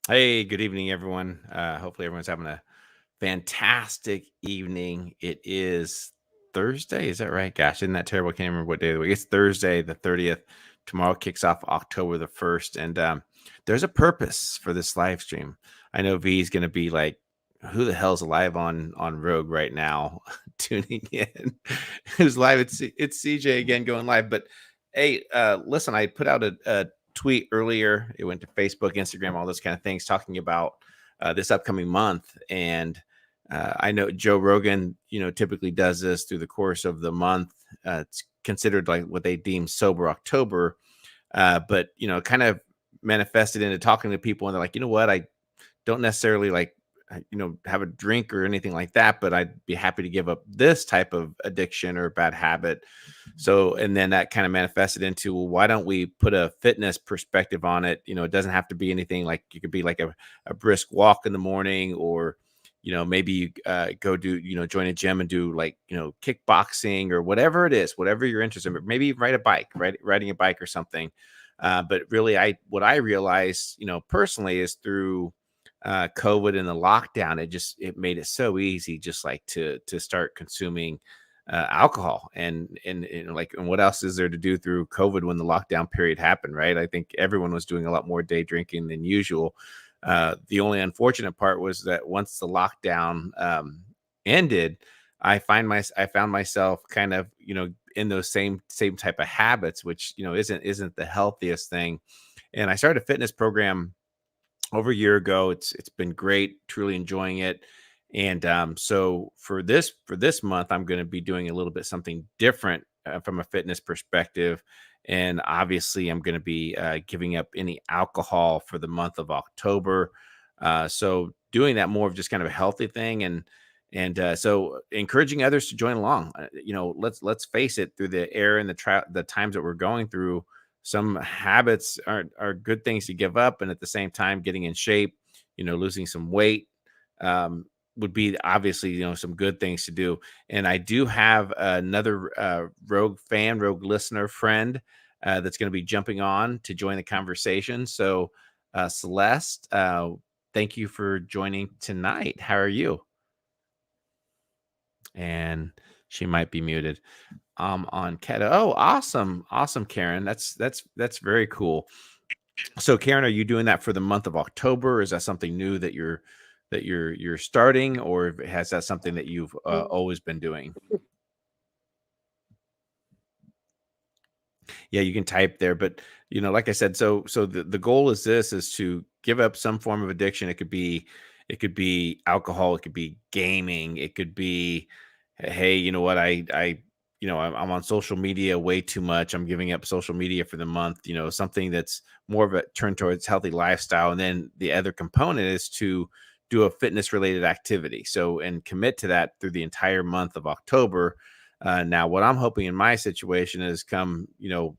Hey, good evening, everyone. Hopefully, everyone's having a fantastic evening. It is Thursday, is that right? Gosh, isn't that terrible? I can't remember what day of the week. It's Thursday, the 30th. Tomorrow kicks off October the 1st. And there's a purpose for this live stream. I know V is going to be like, who the hell's live on Rogue right now, tuning in? Who's live? It's CJ again going live. But hey, listen, I put out a tweet earlier. It went to Facebook, Instagram, all those kind of things, talking about this upcoming month. And I know Joe Rogan, typically does this through the course of the month. It's considered like what they deem sober October, but kind of manifested into talking to people, and they're like, you know what, I don't necessarily like have a drink or anything like that, but I'd be happy to give up this type of addiction or bad habit. So, and then that kind of manifested into, well, why don't we put a fitness perspective on it? It doesn't have to be anything like, you could be like a brisk walk in the morning, or maybe you go do, join a gym and do like, kickboxing or whatever it is, whatever you're interested in. Maybe ride a bike, riding a bike or something. But really, what I realized, personally, is through COVID and the lockdown, it made it so easy, just like to start consuming alcohol. And like, and what else is there to do through COVID when the lockdown period happened, right? I think everyone was doing a lot more day drinking than usual. The only unfortunate part was that once the lockdown ended, I found myself kind of, in those same type of habits, which isn't the healthiest thing. And I started a fitness program over a year ago. It's been great, truly enjoying it. And so for this month, I'm going to be doing a little bit something different from a fitness perspective. And obviously, I'm going to be giving up any alcohol for the month of October. So doing that more of just kind of a healthy thing, and so encouraging others to join along. Let's face it, through the air and the times that we're going through, some habits are good things to give up, and at the same time, getting in shape, losing some weight, um, would be obviously, some good things to do. And I do have another Rogue listener friend that's going to be jumping on to join the conversation. So Celeste, thank you for joining tonight. How are you? And she might be muted. On keto. Oh, awesome, Karen. That's very cool. So, Karen, are you doing that for the month of October? Is that something new that you're starting, or has that something that you've always been doing? Yeah, you can type there, but like I said, so the goal is to give up some form of addiction. It could be alcohol, it could be gaming, it could be, hey, you know what, I'm on social media way too much. I'm giving up social media for the month. Something that's more of a turn towards healthy lifestyle. And then the other component is to do a fitness related activity. So, and commit to that through the entire month of October. Now, what I'm hoping in my situation is, come,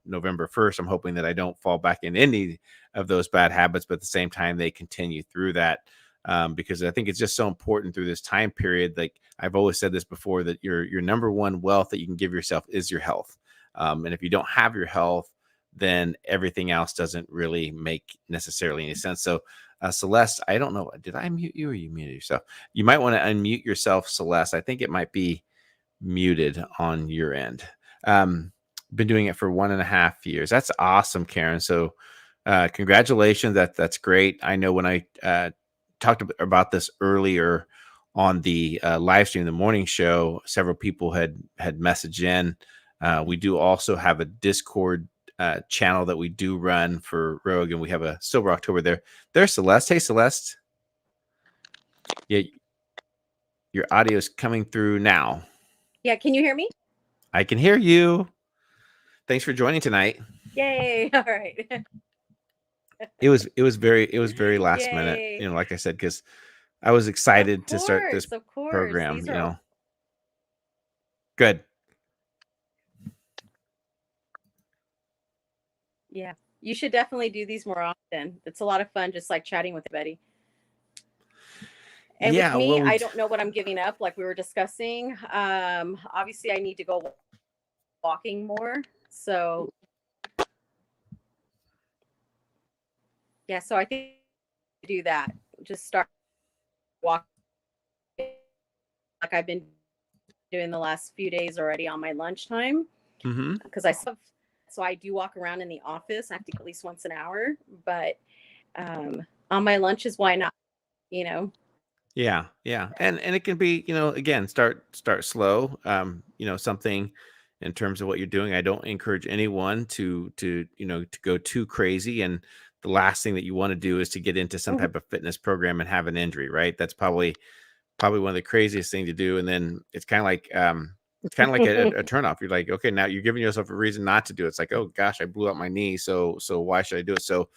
November 1st, I'm hoping that I don't fall back in any of those bad habits, but at the same time, they continue through that. Because I think it's just so important through this time period. Like I've always said this before, that your number one wealth that you can give yourself is your health. And if you don't have your health, then everything else doesn't really make necessarily any sense. So, Celeste, I don't know, did I mute you or you muted yourself? You might want to unmute yourself, Celeste. I think it might be muted on your end. Um, Been doing it for 1.5 years. That's awesome, Karen. So, congratulations. That's great. I know when I talked about this earlier on the live stream, the morning show, several people had messaged in. We do also have a Discord channel that we do run for Rogue, and we have a Silver October there. There's Celeste. Hey, Celeste. Yeah, your audio is coming through now. Yeah, can you hear me? I can hear you. Thanks for joining tonight. Yay. All right. It was very last minute, Yay. like I said, because I was Of excited to start this course. Of course. program. These are Good. yeah. You should definitely do these more often. It's a lot of fun just like chatting with Betty. And with Yeah. me, Well, I don't know what I'm giving up like we were discussing. Obviously I need to go walking more. So, yeah, so I think do that. Just start walking like I've been doing the last few days already on my lunchtime Mm-hmm. because so I do walk around in the office. I have to at least once an hour, but on my lunches, why not? You know. Yeah, yeah. And it can be, again, start slow. Something in terms of what you're doing. I don't encourage anyone to go too crazy. And the last thing that you want to do is to get into some type of fitness program and have an injury, right? That's probably one of the craziest thing to do. And then it's kind of like a turnoff. You're like, okay, now you're giving yourself a reason not to do it. It's like, oh gosh, I blew out my knee, so why should I do it? So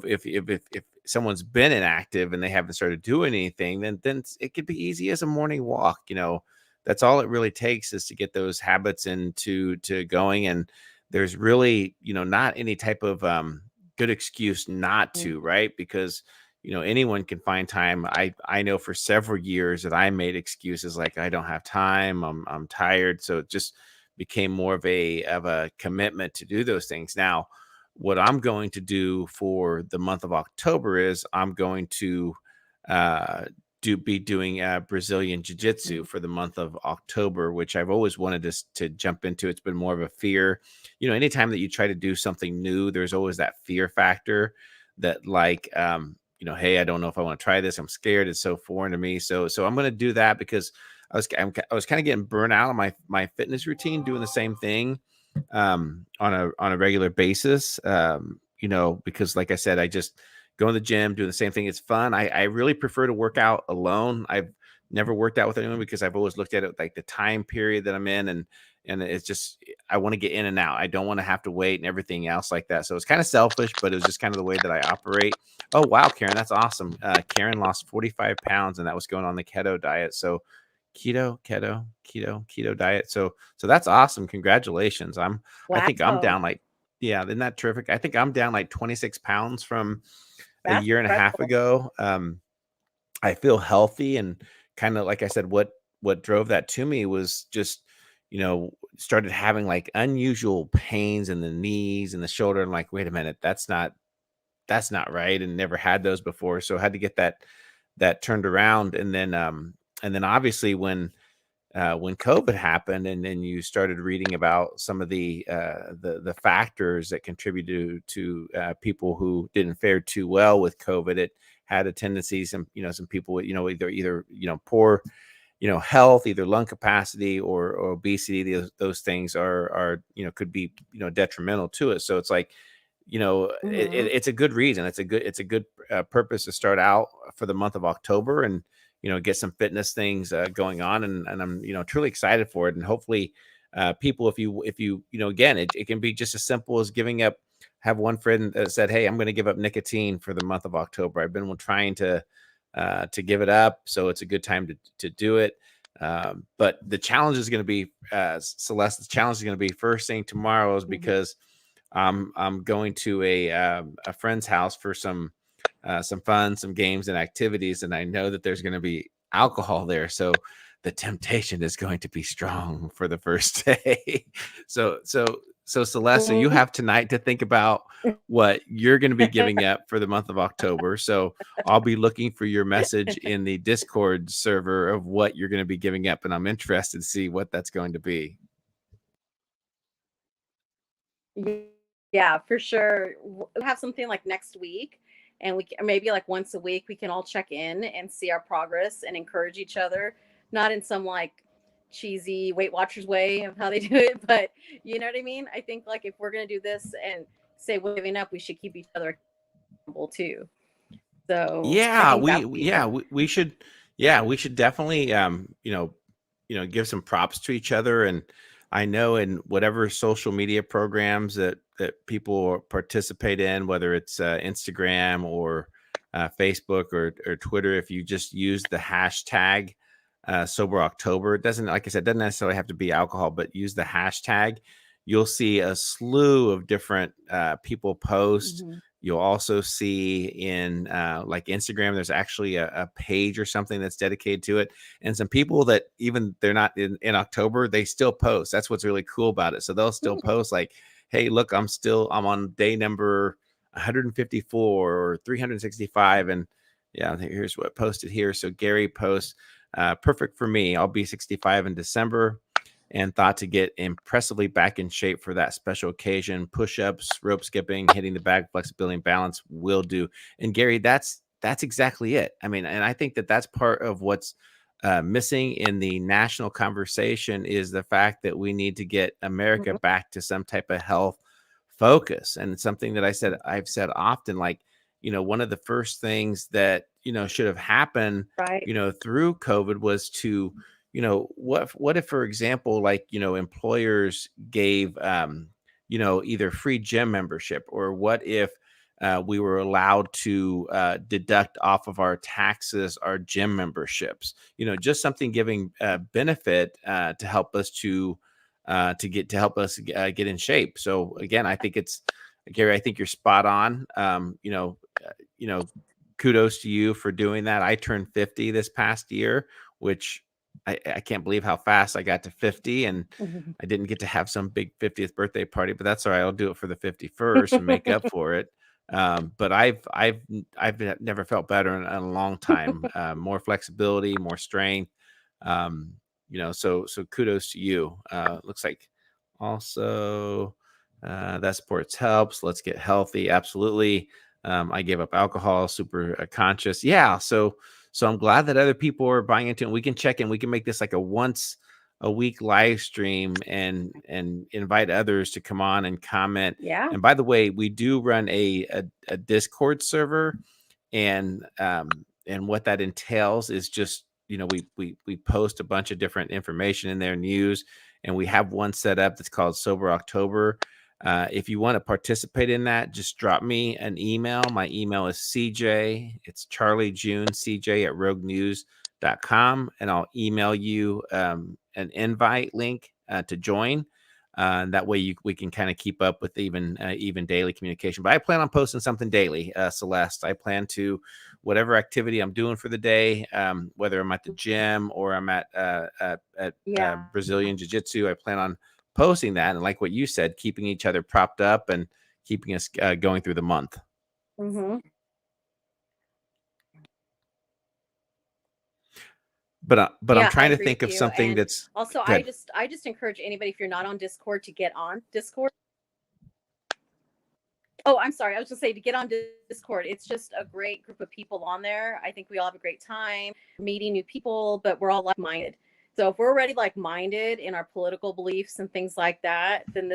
if someone's been inactive and they haven't started doing anything, then it could be easy as a morning walk. That's all it really takes is to get those habits into to going. And there's really, not any type of good excuse not to, right? Because anyone can find time. I know for several years that I made excuses like I don't have time, I'm tired. So it just became more of a commitment to do those things. Now, what I'm going to do for the month of October is I'm going to uh, be doing Brazilian Jiu-Jitsu for the month of October, which I've always wanted to jump into. It's been more of a fear. Anytime that you try to do something new, there's always that fear factor that like, hey, I don't know if I want to try this. I'm scared. It's so foreign to me. So I'm going to do that because I was kind of getting burnt out on my fitness routine, doing the same thing on a regular basis. Because like I said, I just go in the gym, doing the same thing. It's fun. I really prefer to work out alone. I've never worked out with anyone because I've always looked at it like the time period that I'm in, and it's just I want to get in and out. I don't want to have to wait and everything else like that. So it's kind of selfish, but it was just kind of the way that I operate. Oh wow, Karen, that's awesome. Karen lost 45 pounds, and that was going on the keto diet. So keto diet. So that's awesome. Congratulations. I think I'm Wow, down like, yeah, isn't that terrific? I think I'm down like 26 pounds from a that's year and a half incredible. ago. I feel healthy, and kind of like I said, what drove that to me was just, started having like unusual pains in the knees and the shoulder. I'm like, wait a minute, that's not right, and never had those before. So I had to get that turned around. And then obviously when COVID happened, and then you started reading about some of the factors that contributed to people who didn't fare too well with COVID. It had a tendency, some people with either poor health, either lung capacity or obesity. Those things are could be detrimental to it. So it's like Hmm. it's a good reason. It's a good purpose to start out for the month of October, and get some fitness things going on, and I'm truly excited for it. And hopefully people, if you again, it can be just as simple as giving up. Have one friend that said, hey, I'm going to give up nicotine for the month of October. I've been trying to give it up, so it's a good time to do it. But the challenge is going to be, Celeste, the challenge is going to be first thing tomorrow, is Hmm. because I'm going to a friend's house for some fun, some games and activities, and I know that there's going to be alcohol there, so the temptation is going to be strong for the first day. So Celeste, so you have tonight to think about what you're going to be giving up for the month of October. So I'll be looking for your message in the Discord server of what you're going to be giving up, and I'm interested to see what that's going to be. Yeah, for sure. We'll have something like next week, and maybe like once a week we can all check in and see our progress and encourage each other. Not in some like cheesy Weight Watchers way of how they do it, but you know what I mean. I think like if we're gonna do this and say we're giving up, we should keep each other accountable too. So I Yeah, think that would be fun. we should, yeah, we should definitely give some props to each other. And I know in whatever social media programs that people participate in, whether it's Instagram or Facebook or Twitter, if you just use the hashtag sober October, it doesn't, like I said, doesn't necessarily have to be alcohol, but use the hashtag. You'll see a slew of different people post. Hmm. You'll also see in like Instagram, there's actually a page or something that's dedicated to it. And some people that even they're not in October, they still post. That's what's really cool about it. So they'll still post like, hey, look, I'm on day number 154 or 365. And yeah, here's what posted here. So Gary posts, perfect for me. I'll be 65 in December and thought to get impressively back in shape for that special occasion. Push-ups, rope skipping, hitting the bag, flexibility and balance will do. And Gary, that's exactly it. I mean, and I think that that's part of what's missing in the national conversation is the fact that we need to get America Mhm. back to some type of health focus. And it's something that I've said often, like, one of the first things that, should have happened, Right. through COVID was to, what if, for example, like, employers gave, either free gym membership, or what if we were allowed to deduct off of our taxes our gym memberships, just something giving benefit to help us get in shape. So again, I think it's, Gary, I think you're spot on. You know, kudos to you for doing that. I turned 50 this past year, which I can't believe how fast I got to 50, and Mhm. I didn't get to have some big 50th birthday party, but that's all right. I'll do it for the 51st and make up for it. But I've never felt better in a long time. More flexibility, more strength. Um, so kudos to you. Looks like also that sports helps. Let's get healthy. Absolutely. I gave up alcohol, super conscious. Yeah. So I'm glad that other people are buying into it. And we can check in. We can make this like a once a week live stream and invite others to come on and comment. Yeah. And by the way, we do run a Discord server, and what that entails is just, we post a bunch of different information in there, news, and we have one set up that's called Sober October. If you want to participate in that, just drop me an email. My email is CJ. It's Charlie June CJ at roguenews.com, and I'll email you an invite link to join. That way we can kind of keep up with even daily communication. But I plan on posting something daily, Celeste. I plan to, whatever activity I'm doing for the day, whether I'm at the gym or I'm at Yeah. Brazilian Jiu-Jitsu, I plan on posting that. And like what you said, keeping each other propped up and keeping us going through the month. Mm-hmm. But I'm Yeah, I trying to agree think with of you. something And that's also, good. I just encourage anybody, if you're not on Discord, to get on Discord. Oh, I'm sorry. I was just saying to get on Discord. It's just a great group of people on there. I think we all have a great time meeting new people, but we're all like-minded. So if we're already like-minded in our political beliefs and things like that, then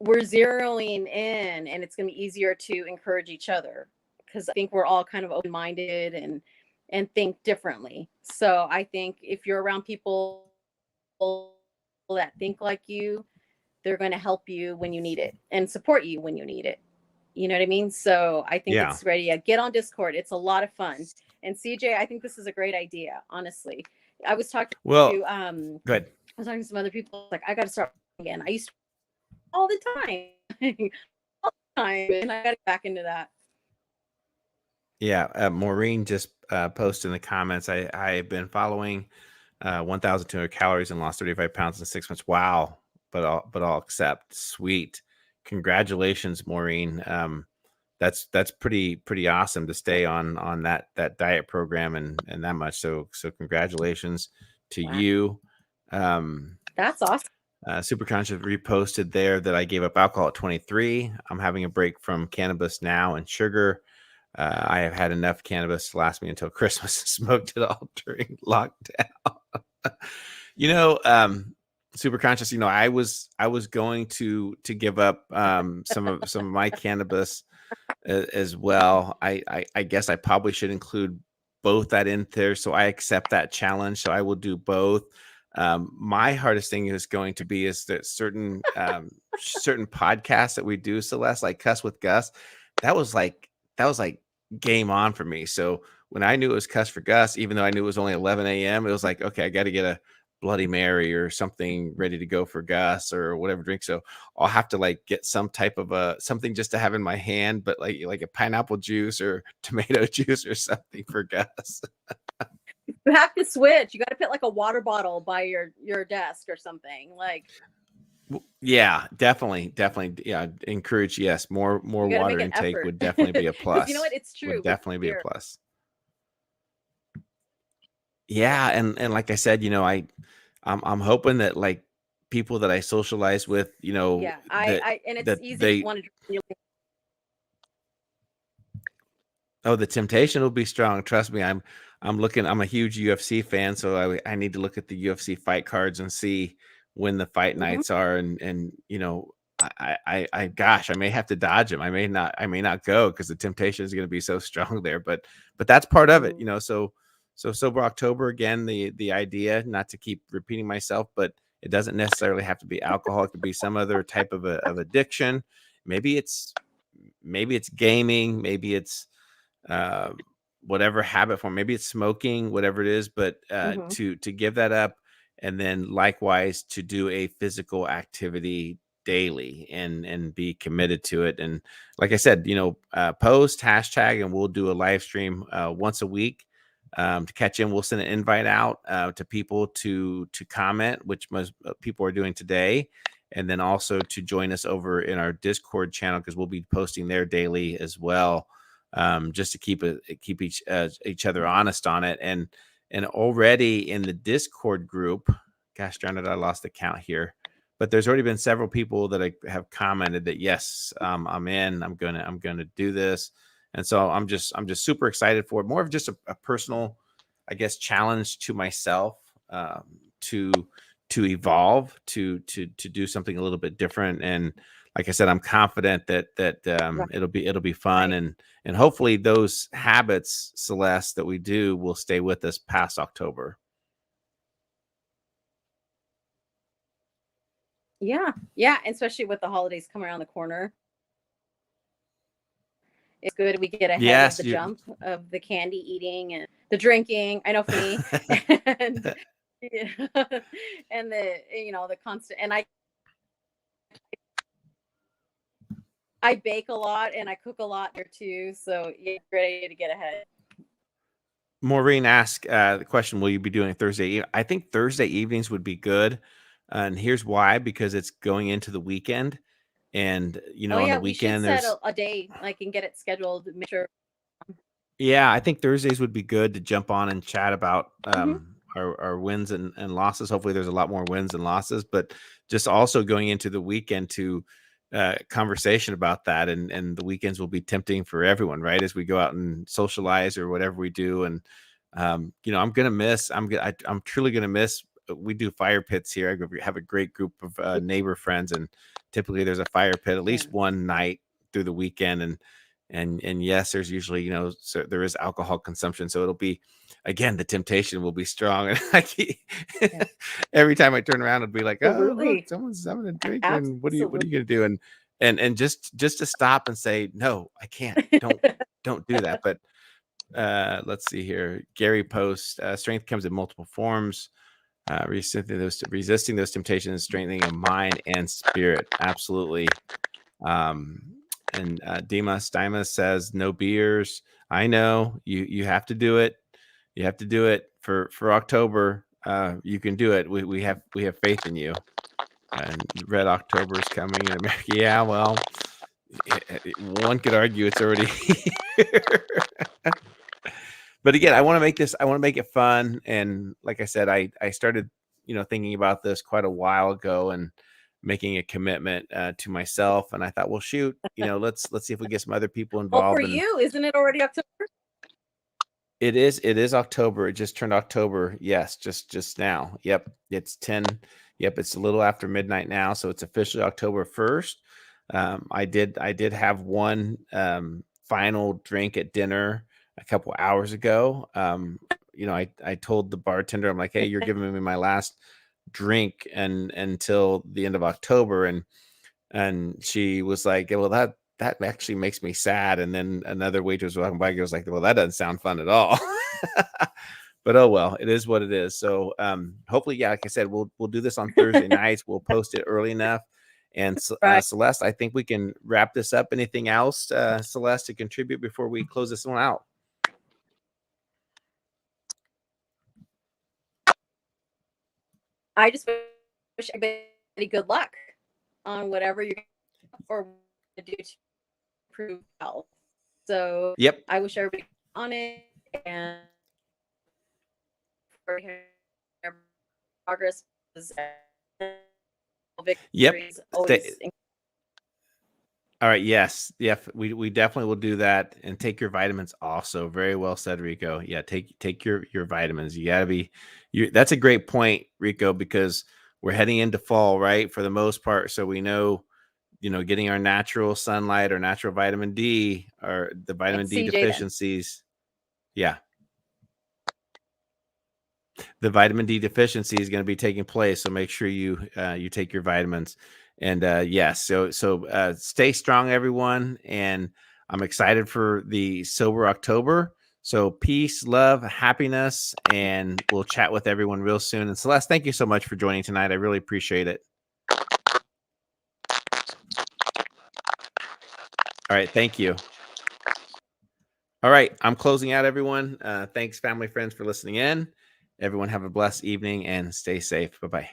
we're zeroing in, and it's going to be easier to encourage each other, because I think we're all kind of open-minded and think differently. So I think if you're around people that think like you, they're going to help you when you need it and support you when you need it. You know what I mean? So I think Yeah. it's ready. Get on Discord. It's a lot of fun. And CJ, I think this is a great idea, honestly. I was talking Well, to good. I was talking to some other people, like, I got to start again. I used to all the time. All the time, and I got to get back into that. Yeah. Maureen just posted in the comments, I've been following 1,200 calories and lost 35 pounds in 6 months. Wow. But I'll accept. Sweet. Congratulations, Maureen. That's pretty awesome to stay on that diet program and that much. So congratulations to Wow. you. That's awesome. Super Conscious reposted there that I gave up alcohol at 23. I'm having a break from cannabis now and sugar. I have had enough cannabis to last me until Christmas. Smoked it all during lockdown. Super Conscious, I was going to give up some of my cannabis as well. I guess I probably should include both that in there, so I accept that challenge. So I will do both. My hardest thing is going to be is that certain podcasts that we do, Celeste, like Cuss with Gus, that was like game on for me. So when I knew it was Cuss for Gus, even though I knew it was only 11 a.m., it was like, okay, I got to get a Bloody Mary or something ready to go for Gus or whatever drink. So I'll have to like get some type of something just to have in my hand, but like a pineapple juice or tomato juice or something for Gus. You have to switch. You got to put like a water bottle by your desk or something. Like, Yeah, definitely. Yeah, encourage. Yes, more You got to water make an intake effort would definitely be a because you know what? plus. It's true Would with definitely be a beer. plus. Yeah, and like I said, I'm hoping that like people that I socialize with, Yeah, that and it's that easy to they want to drink. oh, the temptation will be strong. Trust me, I'm a huge UFC fan, so I need to look at the UFC fight cards and see when the fight Mhm. nights are, and gosh, I may have to dodge them. I may not go because the temptation is going to be so strong there. But that's part of it, Mhm. So sober October again. The idea, not to keep repeating myself, but it doesn't necessarily have to be alcohol. It could be some other type of addiction. Maybe it's maybe it's gaming. Maybe it's uh, whatever habit form. Maybe it's smoking, whatever it is, but Mhm. to give that up, and then likewise to do a physical activity daily and be committed to it. And like I said, post hashtag, and we'll do a live stream once a week. To catch in, we'll send an invite out to people to comment, which most people are doing today, and then also to join us over in our Discord channel because we'll be posting there daily as well, just to keep each other honest on it. And already in the Discord group, gosh darn it, I lost the count here, but there's already been several people that have commented that yes, I'm in. I'm gonna do this, and so I'm just super excited for it. More of just a personal, I guess, challenge to myself, to evolve, to do something a little bit different. And like I said, I'm confident that Right. it'll be fun, and hopefully those habits, Celeste, that we do will stay with us past October. Yeah. Yeah. Especially with the holidays coming around the corner. It's good we get ahead of Yes, the you. jump of the candy eating and the drinking. I know for me. And yeah, and the constant, and I bake a lot and I cook a lot there too. So yeah, great idea to get ahead. Maureen asked the question: will you be doing it Thursday? I think Thursday evenings would be good, and here's why: because it's going into the weekend, and Oh on the yeah, we should weekend set there's. a day like and get it scheduled. Make sure. Yeah, I think Thursdays would be good to jump on and chat about Mhm. our wins and losses. Hopefully, there's a lot more wins and losses, but just also going into the weekend to conversation about that. And the weekends will be tempting for everyone, right? As we go out and socialize or whatever we do. And I'm gonna miss. I'm truly gonna miss. We do fire pits here. Have a great group of neighbor friends, and typically there's a fire pit at Yeah. least one night through the weekend. And yes, there's usually, so there is alcohol consumption, so it'll be, again, the temptation will be strong. And Yeah. every time I turn around, it'll be like, oh look, Absolutely. someone's having a drink, and what Absolutely. are you gonna do? And just to stop and say, no, I can't. Don't do that. But let's see here. Gary posts, strength comes in multiple forms. Resisting those temptations, strengthening of mind and spirit. Absolutely. um and Dimas says no beers. I know you have to do it. You have to do it for October. You can do it. We have faith in you. And Red October is coming in America. Yeah, well, one could argue it's already here. But again, I want to make it fun. And like I said, I started, thinking about this quite a while ago and making a commitment to myself. And I thought, well, shoot, let's see if we get some other people Well, for involved. And you, isn't it already October? it is October. It just turned October. Yes, just now. Yep. It's 10. Yep, it's a little after midnight now, so it's officially October 1st. I did have one final drink at dinner a couple hours ago. I told the bartender, I'm like, hey, you're giving me my last drink and until the end of October. And she was like, well, that actually makes me sad. And then another waitress was walking by, was like, well, that doesn't sound fun at all. But oh well, it is what it is. So hopefully, yeah, like I said, we'll do this on Thursday nights. We'll post it early enough. And Right. Celeste, I think we can wrap this up. Anything else, Celeste, to contribute before we close this one out? I just wish everybody good luck. on whatever you're or to do to improve health. So Yep. I wish everybody on it and for progress is Yep. victories always. All right. Yes. Yeah. We definitely will do that. And take your vitamins also. Very well said, Rico. Yeah. Take your vitamins. You gotta be that's a great point, Rico, because we're heading into fall, right? For the most part. So we know, getting our natural sunlight or natural vitamin D or the vitamin D deficiencies. Yeah. The vitamin D deficiency is going to be taking place. So make sure you take your vitamins. And yes, so stay strong, everyone. And I'm excited for the Sober October. So peace, love, happiness, and we'll chat with everyone real soon. And Celeste, thank you so much for joining tonight. I really appreciate it. All right, thank you. All right, I'm closing out, everyone. Thanks, family, friends, for listening in. Everyone have a blessed evening and stay safe. Bye-bye.